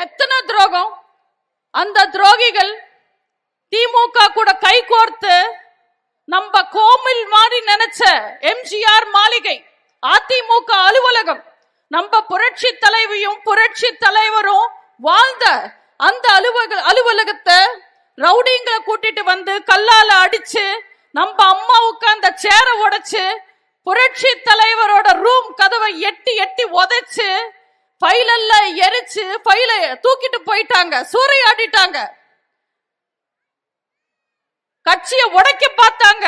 எத்தனை துரோகம். அந்த துரோகிகள் திமுக கூட கை கோர்த்து நம்ம கோவில் மாதிரி நினைச்ச எம்ஜிஆர் மாளிகை, அதிமுக அலுவலகம், நம்ம புரட்சி தலைவியும் புரட்சி தலைவரும் வாழ்ந்த அந்த அலுவலகத்தை ரவுடிங்களை கூட்டிட்டு வந்து கல்லால அடிச்சு நம்ம அம்மாவுக்கு அந்த சேரை உடைச்சு புரட்சி தலைவரோட ரூம் கதவை எட்டி எட்டி உதைச்சு ஃபைல் எல்லாம் எரிச்சு ஃபைலை தூக்கிட்டு போயிட்டாங்க, சூறையாடிட்டாங்க. கட்சியை உடைக்க பார்த்தாங்க,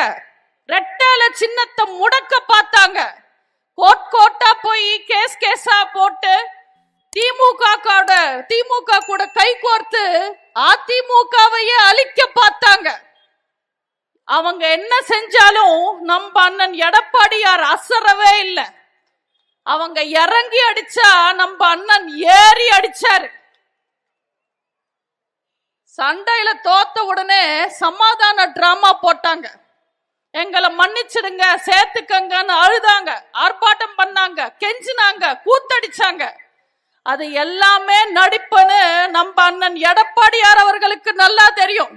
ரெட்டல சின்னத்தை முடக்க பார்த்தாங்க. கோட்டா போய் கேஸா போட்டு திமுக கூட கை கோர்த்து அதிமுகவையே அழிக்க பார்த்தாங்க. அவங்க என்ன செஞ்சாலும் நம்ம அண்ணன் எடப்பாடியார் அசரவே இல்லை. அவங்க இறங்கி அடிச்சா நம்ம அண்ணன் ஏறி அடிச்சாரு. சண்டையில தோத்த உடனே சமாதான டிராமா போட்டாங்க. எங்களை மன்னிச்சிடுங்க, சேர்த்துக்கங்கன்னு அழுதாங்க, ஆர்ப்பாட்டம் பண்ணாங்க, கெஞ்சினாங்க, கூத்தடிச்சாங்க. அது எல்லாமே நடிப்புன்னு நம்ம அண்ணன் எடப்பாடியார் அவர்களுக்கு நல்லா தெரியும்,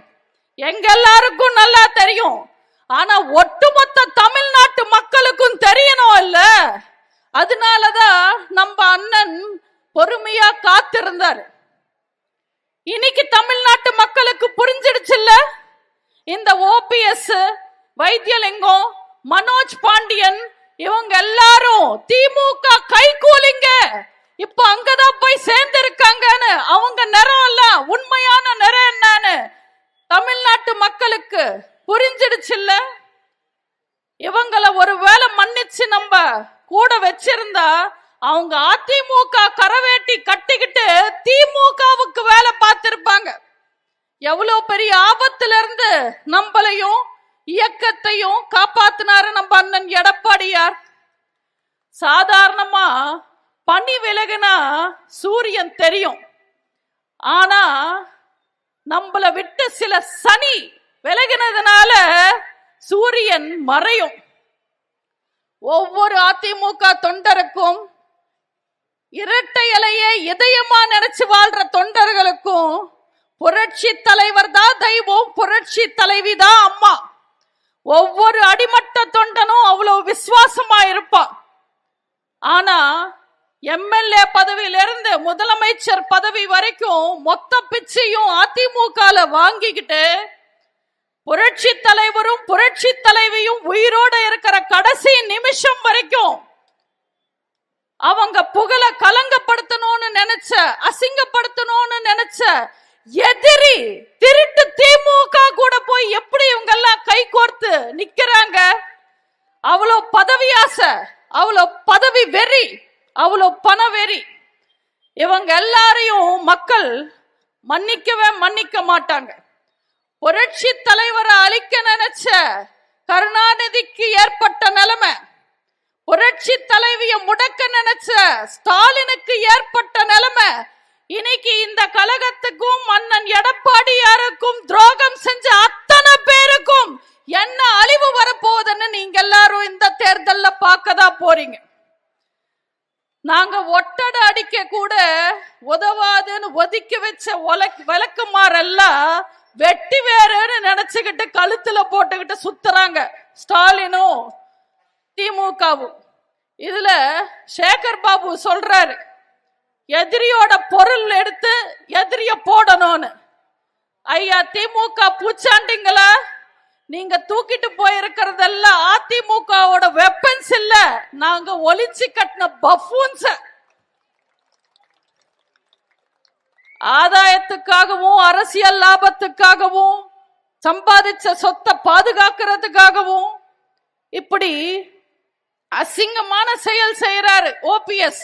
எங்க எல்லாருக்கும் நல்லா தெரியும். ஆனா ஒட்டுமொத்த தமிழ்நாட்டு மக்களுக்கும் தெரியணும் இல்ல. அதனாலதான் நம்ம அண்ணன் பொறுமையா காத்திருந்தார். இன்னைக்கு தமிழ்நாட்டு மக்களுக்கு புரிஞ்சிடுச்சுல்ல. இந்த ஓபிஎஸ், வைத்தியலிங்கம், மனோஜ் பாண்டியன் இவங்க எல்லாரும் திமுக கைகூலிங்க, இப்ப அங்கதான் போய் சேர்ந்து இருக்காங்கன்னு அவங்க நிறம் இல்ல, உண்மையான நிறம் என்னன்னு தமிழ்நாட்டு மக்களுக்கு புரிஞ்சிடுச்சுல்ல. இவங்களை ஒருவேளை மன்னிச்சு நம்ம கூட வச்சிருந்தா அவங்க அதிமுக கரவேட்டி கட்டிக்கிட்டு திமுகவுக்கு வேலை பார்த்திருப்பாங்க. எவ்வளவு பெரிய ஆபத்துல இருந்து நம்மளையும் இயக்கத்தையும் காப்பாத்தினாரு நம்ம அண்ணன் எடப்பாடியார். சாதாரணமா பனி விலகுனா சூரியன் தெரியும், ஆனா நம்மள விட்டு சில சனி விலகினதுனால சூரியன் மறையும். ஒவ்வொரு அதிமுக தொண்டருக்கும், இரட்டை இலையே இதயமா நினைச்சு வாழ்ற தொண்டர்களுக்கும் புரட்சி தலைவர் தான் தெய்வம், புரட்சி தலைவி தான் அம்மா. ஒவ்வொரு அடிமட்ட தொண்டனும் அவ்வளவு விசுவாசமா இருப்பான். ஆனா எம்எல்ஏ பதவியிலிருந்து முதலமைச்சர் பதவி வரைக்கும் மொத்த பிச்சையும் அதிமுக வாங்கிக்கிட்டு புரட்சி தலைவரும் புரட்சி தலைவியும் உயிரோட இருக்கிற கடைசி நிமிஷம் வரைக்கும் அவங்க புகழ கலங்கப்படுத்தணும்னு நினைச்ச, அசிங்கப்படுத்தணும்னு நினைச்ச எதிரி திருட்டு திமுக கூட போய் எப்படி இவங்க எல்லாம் கை கோர்த்து நிக்கிறாங்க. அவ்வளோ பதவி ஆசை, அவ்வளோ பதவி வெறி, அவ்வளோ பண வெறி. இவங்க எல்லாரையும் மக்கள் மன்னிக்க மாட்டாங்க. புரட்சி தலைவரை அழிக்க நினைச்ச கருணாநிதிக்கு ஏற்பட்ட நிலைமை, புரட்சி தலைவிய முடக்க நினைச்ச ஸ்டாலினுக்கு ஏற்பட்ட நிலைமை, இன்னைக்கு இந்த கழகத்துக்கும் அண்ணன் எடப்பாடியாருக்கும் துரோகம் செஞ்ச அத்தனை பேருக்கும் என்ன அழிவு வரப்போகுதுன்னு நீங்க எல்லாரும் இந்த தேர்தல்ல பார்க்கதான் போறீங்க. நாங்க ஒட்டடை அடிக்க கூட உதவாதுன்னு ஒதுக்கி வச்ச விளக்குமாரெல்லாம் வெட்டி வேறுன்னு நினைச்சுக்கிட்டு கழுத்துல போட்டுக்கிட்டு சுத்துறாங்க ஸ்டாலினும் திமுகவும். இதுல சேகர் பாபு சொல்றாரு, எதிரியோட பொருள் எடுத்து எதிரிய போடணும்னு. ஐயா திமுக பூச்சாண்டிங்களா, நீங்க தூக்கிட்டு போயிருக்கிறதெல்லாம் அதிமுகவோட வெப்பன்ஸ் இல்ல, நாங்க ஒளிச்சு கட்டின பஃபூன்ஸ். ஆதாயத்துக்காகவும் அரசியல் லாபத்துக்காகவும் சம்பாதிச்ச சொத்தை பாதுகாக்கிறதுக்காகவும் இப்படி அசிங்கமான செயல் செய்யறாரு ஓபிஎஸ்.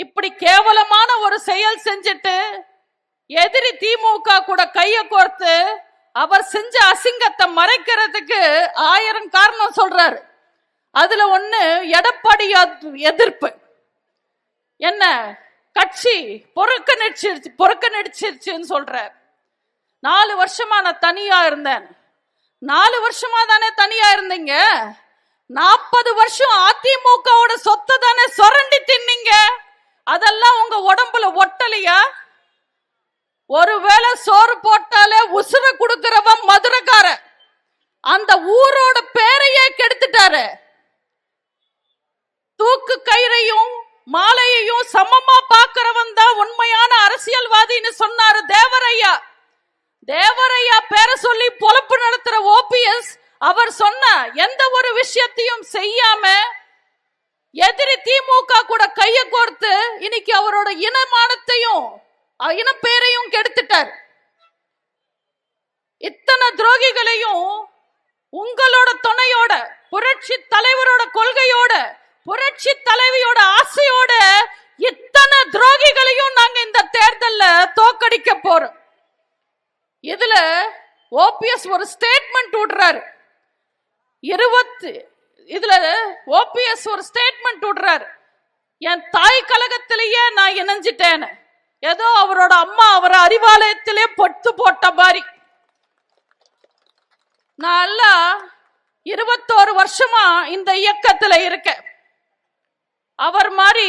இப்படி கேவலமான ஒரு செயல் செஞ்சுட்டு எதிரி திமுக கூட கைய கோர்த்து அவர் செஞ்ச அசிங்கத்தை மறைக்கிறதுக்கு 1000 காரணம் சொல்றாரு. அதுல ஒண்ணு எடப்பாடி எதிர்ப்பு. என்ன கட்சி பொறுக்கணிச்சிருச்சுன்னு சொல்றார். 4 வருஷமா நான் தனியா இருந்தேன். 4 வருஷமா தானே தனியா இருந்தீங்க. 40 வருஷம் அதிமுகவோட சொத்தை தானே சுரண்டி தின்னீங்க. அதெல்லாம் உங்க உடம்புல ஒட்டல இல்லையா? ஒருவேளை சோறு போட்டாலே உசுர கொடுக்கிறவன் மதுரைக்கார. அந்த ஊரோட பேரையே கெடுத்துட்டாரு. தூக்கு கயிறையும் மாலையையும் சமமா பாக்குறவன் தான் உண்மையான அரசியல்வாதின்னு சொன்னாரு தேவரையா. தேவரையா பேரை சொல்லி பொழப்பு நடத்துற ஓபிஎஸ் அவர் சொன்ன எந்த ஒரு விஷயத்தையும் செய்யாம எதிரி திமுக கூட கைய கோர்த்து இன்னைக்கு அவரோட இனமானத்தையும் இனப்பேரையும் கெடுத்துட்டார். இத்தனை துரோகிகளையும் உங்களோட துணையோட, புரட்சி தலைவரோட கொள்கையோட, புரட்சி தலைவியோட ஆசையோட இத்தனை துரோகிகளையும் நாங்க இந்த தேர்தல்ல தோக்கடிக்க போறோம். இதுல ஓபிஎஸ் ஒரு ஸ்டேட்மெண்ட் விடுறாரு. இதுல ஓபிஎஸ் ஒரு ஸ்டேட்மெண்ட் விடுறாரு, என் தாய் கழகத்திலேயே நான் இணைஞ்சிட்டேன்னு. ஏதோ அவரோட அம்மா அவரை அறிவாலயத்திலே பொட்டு போட்ட மாதிரி. நான் 21 வருஷமா இந்த இயக்கத்துல இருக்கேன். அவர் மாதிரி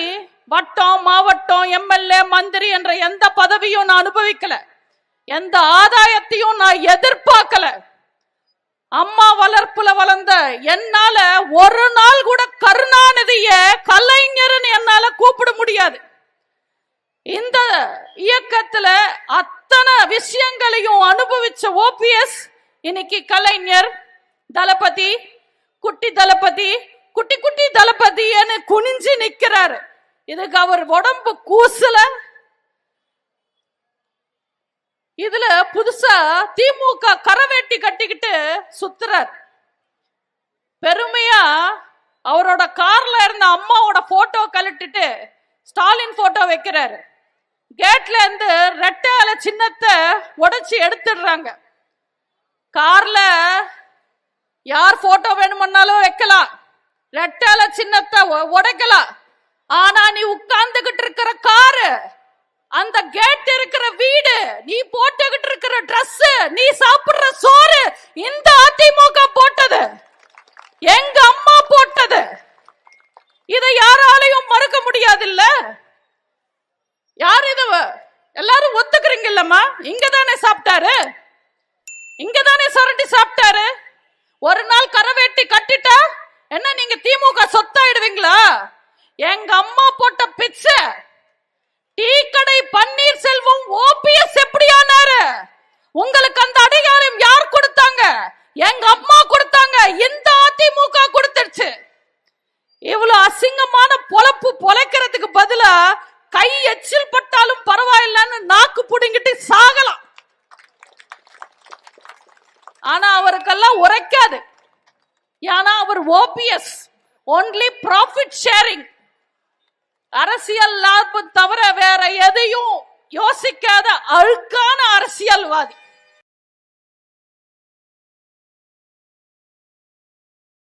வட்டம், மாவட்டம், எம்எல்ஏ, மந்திரி என்ற எந்த பதவியும் நான் அனுபவிக்கல. எந்த ஆதாயத்தையும் நான் எதிர்பார்க்கல. அம்மா வளர்ப்புல வளர்ந்த என்னால ஒரு நாள் கூட கருணாநிதிய கலைஞர்னு என்னால கூப்பிட முடியாது. இந்த இயக்கத்துல அத்தனை விஷயங்களையும் அனுபவிச்ச ஓபிஎஸ் இன்னைக்கு கலைஞர், தளபதி, குட்டி தளபதி, குட்டி குட்டி தளபதின்னு குனிஞ்சு நிக்கிறாரு. இதுக்கு அவர் உடம்பு கூசல. இதுல புதுசா திமுக கரவேட்டி கட்டிக்கிட்டு சுத்துறார். பெருமையா அவரோட கார்ல இருந்த அம்மாவோட போட்டோ கழட்டிட்டு ஸ்டாலின் போட்டோ வைக்கிறாரு. கேட்ல இருந்து ரெட்டை சின்னத்தை உடைச்சு எடுத்துடுறாங்க. கார்ல யார் போட்டோ வேணும்னாலும் வைக்கலாம், ரெட்டை சின்னத்தை உடைக்கலாம். ஆனா நீ உட்கார்ந்துகிட்டு இருக்கிற காரு, அந்த கேட் இருக்கிற வீடு, நீ போட்டுக்கிட்டு இருக்கிற டிரஸ், நீ சாப்பிடுற சோறு இந்த அதிமுக போட்டது, எங்க அம்மா போட்டது. இதை யாராலையும் மறுக்க முடியாது. இல்ல யார் இது? எல்லாரும் ஒத்துக்கிறீங்க இல்லம்மா? இங்கதானே சாப்பிட்டாரு, இங்கதானே சுரண்டி சாப்பிட்டாரு. ஒரு நாள் கரவேட்டி கட்டிட்டா என்ன நீங்க திமுக சொத்தாயிடுவீங்களா? எங்க அம்மா போட்ட பிச்சை. டீ கடை பன்னீர்செல்வம் ஓபிஎஸ் எப்படியானாரு? உங்களுக்கு அந்த அடையாளம் யார் கொடுத்தாங்க? எங்க அம்மா கொடுத்தாங்க. இந்த அதிமுக கொடுத்துருச்சு. இவ்வளவு அசிங்கமான பொழப்பு பொழைக்கிறதுக்கு பதிலா கை எச்சில் பட்டாலும் பரவாயில்லன்னு நாக்கு புடுங்கிட்டு சாகலாம். ஆனா அவருக்கெல்லாம் உரைக்காது. ஏன்னா அவர் ஓபிஎஸ் ஒன்லி ப்ராஃபிட் ஷேரிங், அரசியல் லாபம் தவிர வேற எதையும் யோசிக்காத அழுக்கான அரசியல்வாதி.